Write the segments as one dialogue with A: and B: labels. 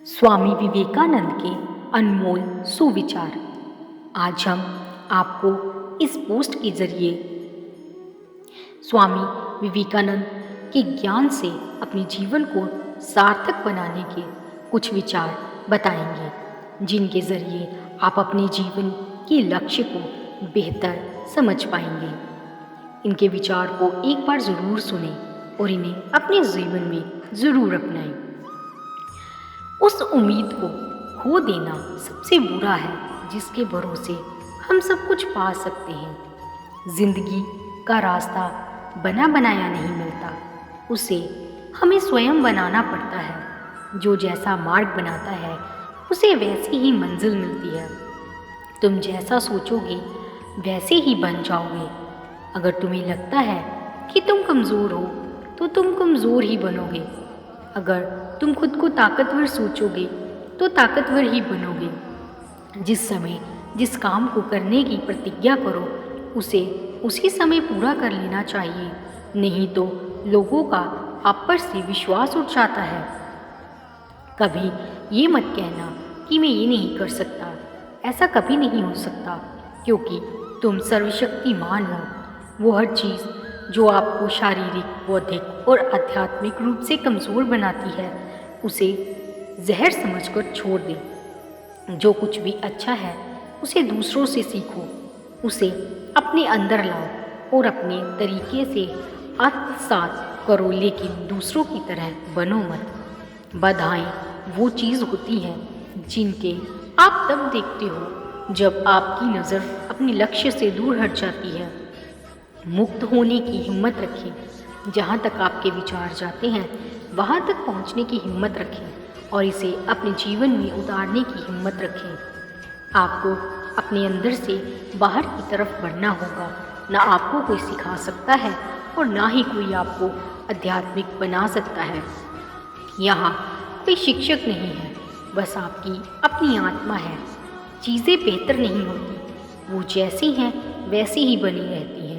A: स्वामी विवेकानंद के अनमोल सुविचार। आज हम आपको इस पोस्ट के जरिए स्वामी विवेकानंद के ज्ञान से अपने जीवन को सार्थक बनाने के कुछ विचार बताएंगे, जिनके जरिए आप अपने जीवन के लक्ष्य को बेहतर समझ पाएंगे। इनके विचार को एक बार ज़रूर सुनें और इन्हें अपने जीवन में ज़रूर अपनाएं। उस उम्मीद को खो देना सबसे बुरा है जिसके भरोसे हम सब कुछ पा सकते हैं। जिंदगी का रास्ता बना बनाया नहीं मिलता, उसे हमें स्वयं बनाना पड़ता है। जो जैसा मार्ग बनाता है उसे वैसी ही मंजिल मिलती है। तुम जैसा सोचोगे वैसे ही बन जाओगे। अगर तुम्हें लगता है कि तुम कमज़ोर हो तो तुम कमज़ोर ही बनोगे। अगर तुम खुद को ताकतवर सोचोगे तो ताकतवर ही बनोगे। जिस समय जिस काम को करने की प्रतिज्ञा करो उसे उसी समय पूरा कर लेना चाहिए, नहीं तो लोगों का आप पर से विश्वास उठ जाता है। कभी ये मत कहना कि मैं ये नहीं कर सकता। ऐसा कभी नहीं हो सकता, क्योंकि तुम सर्वशक्तिमान हो। वो हर चीज़ जो आपको शारीरिक, बौद्धिक और आध्यात्मिक रूप से कमज़ोर बनाती है उसे जहर समझकर छोड़ दें। जो कुछ भी अच्छा है उसे दूसरों से सीखो, उसे अपने अंदर लाओ और अपने तरीके से आत्मसात करो, लेकिन दूसरों की तरह बनो मत। बाधाएं वो चीज़ होती हैं जिनके आप तब देखते हो जब आपकी नज़र अपने लक्ष्य से दूर हट जाती है। मुक्त होने की हिम्मत रखें। जहाँ तक आपके विचार जाते हैं वहाँ तक पहुँचने की हिम्मत रखें और इसे अपने जीवन में उतारने की हिम्मत रखें। आपको अपने अंदर से बाहर की तरफ बढ़ना होगा। ना आपको कोई सिखा सकता है और ना ही कोई आपको आध्यात्मिक बना सकता है। यहाँ कोई शिक्षक नहीं है, बस आपकी अपनी आत्मा है। चीज़ें बेहतर नहीं होती, वो जैसी हैं वैसी ही बनी रहती हैं।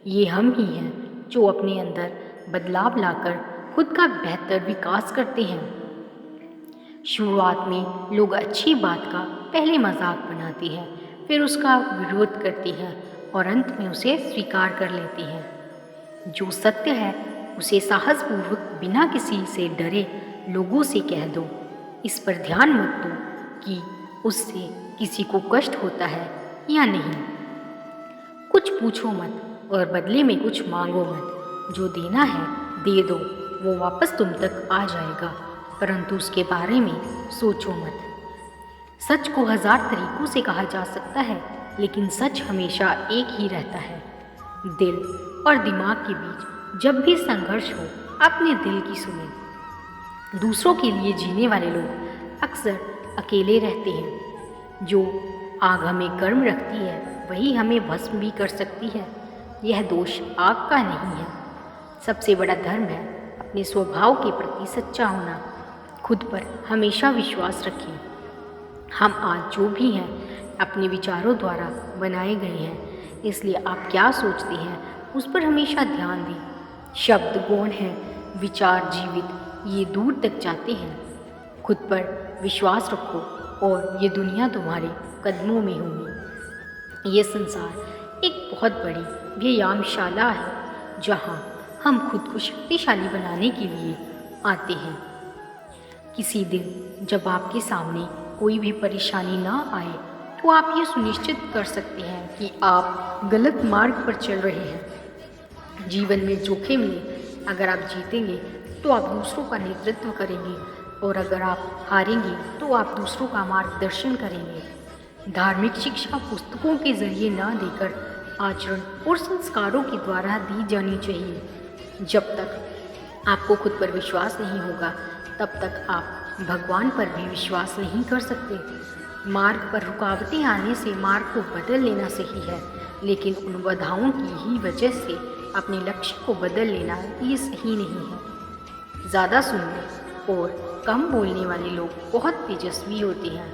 A: ये हम ही हैं जो अपने अंदर बदलाव लाकर खुद का बेहतर विकास करते हैं। शुरुआत में लोग अच्छी बात का पहले मजाक बनाते हैं, फिर उसका विरोध करते हैं और अंत में उसे स्वीकार कर लेते हैं। जो सत्य है उसे साहसपूर्वक बिना किसी से डरे लोगों से कह दो। इस पर ध्यान मत दो कि उससे किसी को कष्ट होता है या नहीं। कुछ पूछो मत और बदले में कुछ मांगो मत। जो देना है दे दो, वो वापस तुम तक आ जाएगा, परंतु उसके बारे में सोचो मत। सच को 1000 तरीकों से कहा जा सकता है, लेकिन सच हमेशा एक ही रहता है। दिल और दिमाग के बीच जब भी संघर्ष हो, अपने दिल की सुने। दूसरों के लिए जीने वाले लोग अक्सर अकेले रहते हैं। जो आग हमें गर्म रखती है वही हमें भस्म भी कर सकती है। यह दोष आग का नहीं है। सबसे बड़ा धर्म है अपने स्वभाव के प्रति सच्चा होना। खुद पर हमेशा विश्वास रखें। हम आज जो भी हैं अपने विचारों द्वारा बनाए गए हैं, इसलिए आप क्या सोचते हैं उस पर हमेशा ध्यान दें। शब्द गौण है, विचार जीवित, ये दूर तक जाते हैं। खुद पर विश्वास रखो और ये दुनिया तुम्हारे कदमों में होगी। ये संसार एक बहुत बड़ी व्यायामशाला है जहाँ हम खुद को शक्तिशाली बनाने के लिए आते हैं। किसी दिन जब आपके सामने कोई भी परेशानी ना आए तो आप ये सुनिश्चित कर सकते हैं कि आप गलत मार्ग पर चल रहे हैं। जीवन में जोखिम लें। अगर आप जीतेंगे तो आप दूसरों का नेतृत्व करेंगे और अगर आप हारेंगे तो आप दूसरों का मार्गदर्शन करेंगे। धार्मिक शिक्षा पुस्तकों के जरिए ना देकर आचरण और संस्कारों के द्वारा दी जानी चाहिए। जब तक आपको खुद पर विश्वास नहीं होगा तब तक आप भगवान पर भी विश्वास नहीं कर सकते। मार्ग पर रुकावटें आने से मार्ग को बदल लेना सही है, लेकिन उन बाधाओं की ही वजह से अपने लक्ष्य को बदल लेना ये सही नहीं है। ज़्यादा सुनने और कम बोलने वाले लोग बहुत तेजस्वी होते हैं।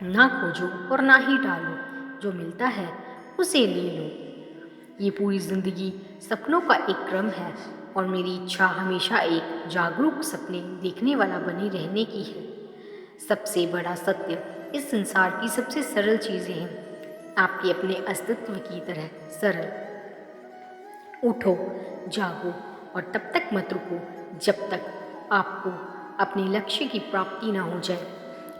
A: ना खोजो और ना ही टालो, जो मिलता है उसे ले लो। ये पूरी ज़िंदगी सपनों का एक क्रम है और मेरी इच्छा हमेशा एक जागरूक सपने देखने वाला बने रहने की है। सबसे बड़ा सत्य इस संसार की सबसे सरल चीज़ें हैं, आपके अपने अस्तित्व की तरह सरल। उठो, जागो और तब तक मत रुको जब तक आपको अपने लक्ष्य की प्राप्ति ना हो जाए।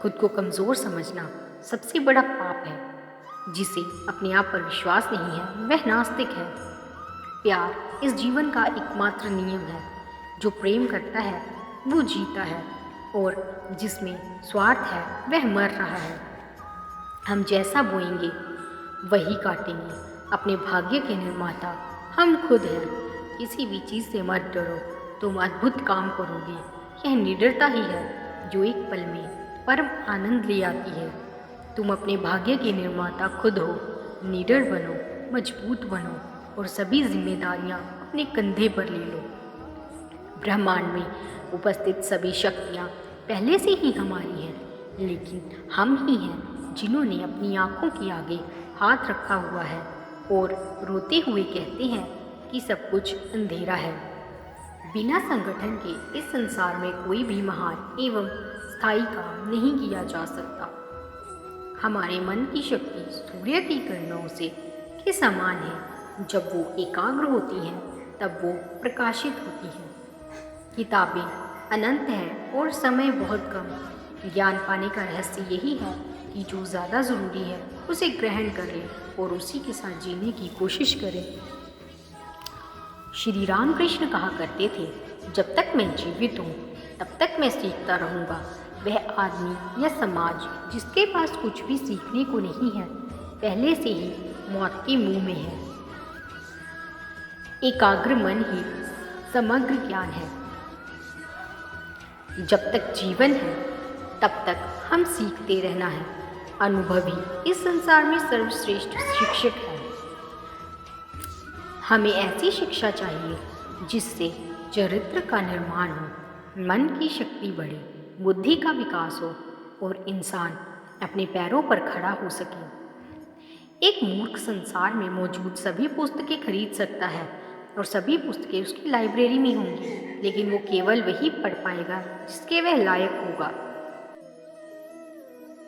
A: खुद को कमज़ोर समझना सबसे बड़ा पाप है। जिसे अपने आप पर विश्वास नहीं है वह नास्तिक है। प्यार इस जीवन का एकमात्र नियम है। जो प्रेम करता है वो जीता है और जिसमें स्वार्थ है वह मर रहा है। हम जैसा बोएंगे वही काटेंगे। अपने भाग्य के निर्माता हम खुद हैं। किसी भी चीज़ से मत डरो, तुम अद्भुत काम करोगे। यह निडरता ही है जो एक पल में परम आनंद ले आती है। तुम अपने भाग्य के निर्माता खुद हो। निडर बनो, मजबूत बनो और सभी जिम्मेदारियां अपने कंधे पर ले लो। ब्रह्मांड में उपस्थित सभी शक्तियां पहले से ही हमारी हैं, लेकिन हम ही हैं जिन्होंने अपनी आँखों के आगे हाथ रखा हुआ है और रोते हुए कहते हैं कि सब कुछ अंधेरा है। बिना संगठन के इस संसार में कोई भी महान एवं स्थायी काम नहीं किया जा सकता। हमारे मन की शक्ति सूर्य की किरणों से के समान है। जब वो एकाग्र होती हैं तब वो प्रकाशित होती हैं। किताबें अनंत हैं और समय बहुत कम। ज्ञान पाने का रहस्य यही है कि जो ज़्यादा ज़रूरी है उसे ग्रहण करें और उसी के साथ जीने की कोशिश करें। श्री रामकृष्ण कहा करते थे, जब तक मैं जीवित हूँ तब तक मैं सीखता रहूँगा। वह आदमी या समाज जिसके पास कुछ भी सीखने को नहीं है पहले से ही मौत के मुंह में है। एकाग्र मन ही समग्र ज्ञान है। जब तक जीवन है तब तक हम सीखते रहना है। अनुभवी इस संसार में सर्वश्रेष्ठ शिक्षक है। हमें ऐसी शिक्षा चाहिए जिससे चरित्र का निर्माण हो, मन की शक्ति बढ़े, बुद्धि का विकास हो और इंसान अपने पैरों पर खड़ा हो सके। एक मूर्ख संसार में मौजूद सभी पुस्तकें खरीद सकता है और सभी पुस्तकें उसकी लाइब्रेरी में होंगी, लेकिन वो केवल वही पढ़ पाएगा जिसके वह लायक होगा।